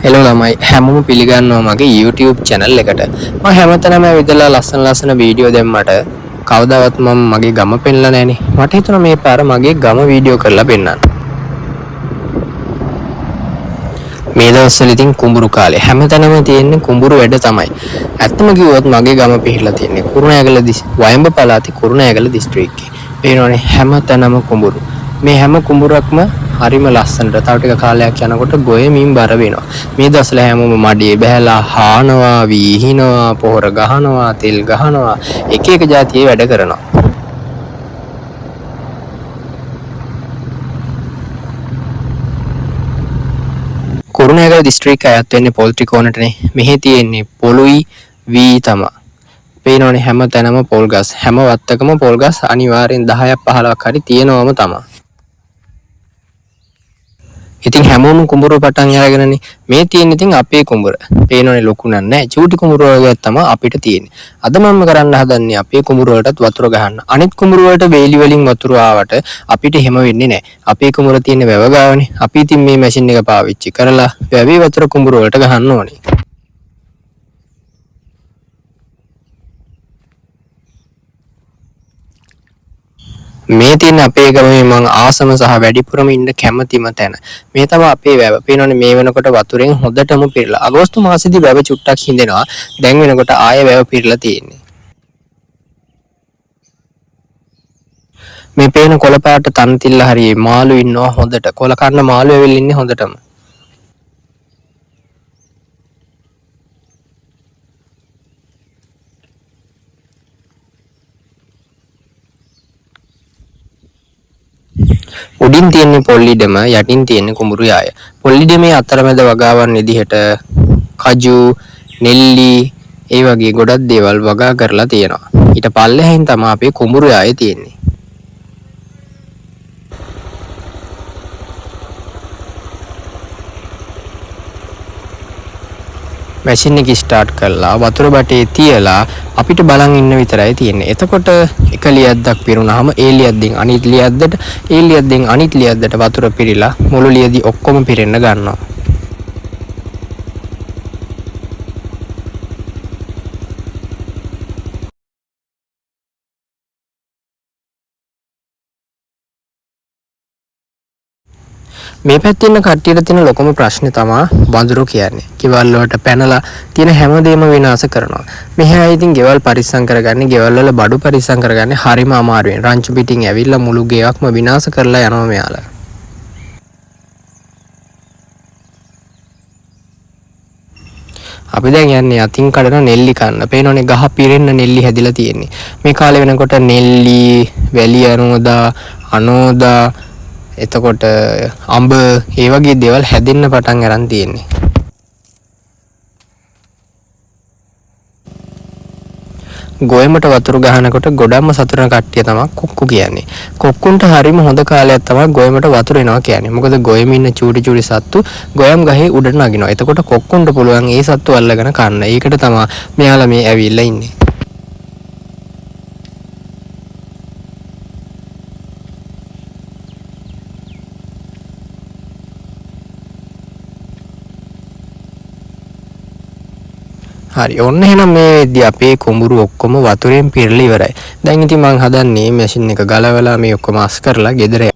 Hello ළමයි හැමෝම පිළිගන්නවා මගේ YouTube channel එකට. මම හැමතැනම ඇවිදලා ලස්සන වීඩියෝ දැම්මට කවදාවත් මම මගේ ගම පෙන්නලා නැහනේ. මට හිතුණා මේ පාර මගේ ගම වීඩියෝ කරලා පෙන්නන්න. මේ දවස්වල ඉතින් කුඹුරු කාලේ හැමතැනම තියෙන්නේ කුඹුරු වැඩ තමයි. ඇත්තම කිව්වොත් මගේ ගම පිහිලා තියෙන්නේ කුරුණෑගල වයඹ පළාතේ කුරුණෑගල දිස්ත්‍රික්කේ. පේනවනේ හැමතැනම කුඹුරු. මේ හැම කුඹුරක්ම හරිම ලස්සනට තව ටික කාලයක් යනකොට ගොයමින් බර වෙනවා. මේ දවස්වල හැමෝම මඩේ බහැලා හානවා, වීහිනවා, පොහොර ගහනවා, තෙල් ගහනවා, එක එක જાතියේ වැඩ කරනවා. කුරුණෑගල දිස්ත්‍රික්කය අයත් වෙන්නේ පොල් ත්‍රිකෝණයටනේ. මෙහි තියෙන්නේ පොළුයි වී තමයි. පේනවනේ හැම තැනම පොල් ගස්. හැම වත්තකම පොල් ගස් අනිවාර්යෙන් 10ක් 15ක් හරි තියෙනවම තමයි. ඉතින් හැමෝම කුඹුර පටන් අරගෙනනේ මේ තියෙන්නේ. ඉතින් අපේ කුඹුර. පේනවනේ ලොකු නෑ. චූටි කුඹුර වගේ තමයි අපිට තියෙන්නේ. අද මම කරන්න හදන්නේ අපේ කුඹුර වලටත් වතුර ගහන්න. අනිත් කුඹුර වලට වේලි වලින් වතුර ආවට අපිට හැම වෙන්නේ නෑ. අපේ කුඹුර තියෙන්නේ වැව ගාවනේ. අපි ඉතින් මේ මැෂින් එක පාවිච්චි කරලා වැවේ වතුර කුඹුර වලට ගහන්න ඕනේ. මේ තියෙන අපේ ගමේ මම ආසම සහ වැඩිපුරම ඉන්න කැමතිම තැන. මේ තමයි අපේ වැව. පේනවනේ මේ වෙනකොට වතුරෙන් හොඳටම පිරලා. අගෝස්තු මාසෙදී වැව චුට්ටක් හිඳෙනවා. දැන් වෙනකොට ආයෙ වැව පිරලා තියෙන්නේ. මේ පේන කොළ පාට තනතිල්ල හරියේ මාළු ඉන්නවා හොඳට. කොළ කන්න මාළු ඇවිල්ලා ඉන්නේ හොඳටම. උඩින් තියෙන්නේ පොල්ලිඩම යටින් තියෙන්නේ කුඹුරු යාය. පොල්ලිඩමේ අතරමැද වගාවන් විදිහට කජු, නෙල්ලි ඒ වගේ ගොඩක් දේවල් වගා කරලා තියෙනවා. ඊට පල්ලෙහින් තමයි අපේ කුඹුරු යාය තියෙන්නේ. මැෂින් එක ස්ටාර්ට් කරලා වතුර බටේ තියලා අපිට බලන් ඉන්න විතරයි තියෙන්නේ. එතකොට එක ලියද්දක් පිරුණාම ඒ ලියද්දෙන් අනිත් ලියද්දට ඒ ලියද්දෙන් අනිත් ලියද්දට වතුර පිරීලා මුළු ලියදි ඔක්කොම පිරෙන්න ගන්නවා. මේ පැත්තේ ඉන්න කට්ටියට තියෙන ලොකම ප්‍රශ්නේ තමයි වඳුරු කියන්නේ. ගෙවල් වලට පැනලා තියෙන හැමදේම විනාශ කරනවා. මෙහා අය ඉතින් ගෙවල් පරිස්සම් කරගන්නේ, ගෙවල් වල බඩු පරිස්සම් කරගන්නේ හරිම අමාරුවෙන්. රංචු පිටින් ඇවිල්ලා මුළු ගෙයක්ම විනාශ කරලා යනවා මෙයාලා. අපි දැන් යන්නේ අතින් කඩන නෙල්ලි කන්න. පේනවනේ ගහ පිරෙන්න නෙල්ලි හැදිලා තියෙන්නේ. මේ කාලේ වෙනකොට නෙල්ලි, වැලි අනෝදා එතකොට අඹ ඒ වගේ දේවල් හැදෙන්න පටන් අරන් තියෙන්නේ. ගොයමට වතුර ගහනකොට ගොඩක්ම සතුටන කට්ටිය තමයි කොක්කු කියන්නේ. කොක්කුන්ට හරිම හොඳ කාලයක් තමයි ගොයමට වතුර එනවා කියන්නේ. මොකද ගොයම ඉන්න චූටි සත්තු ගොයම් ගහේ උඩට නගිනවා. එතකොට කොක්කුන්ට පුළුවන් ඒ සත්තු අල්ලගෙන කන්න. ඒකට තමයි මෙයාලා මේ ඇවිල්ලා ඉන්නේ. හරි ඔන්න එහෙනම් මේ වෙද්දි අපේ කුඹුරු ඔක්කොම වතුරෙන් පිරලා ඉවරයි. දැන් ඉතින් මං හදන්නේ මැෂින් එක ගලවලා මේ ඔක්කොම අස් කරලා ගෙදර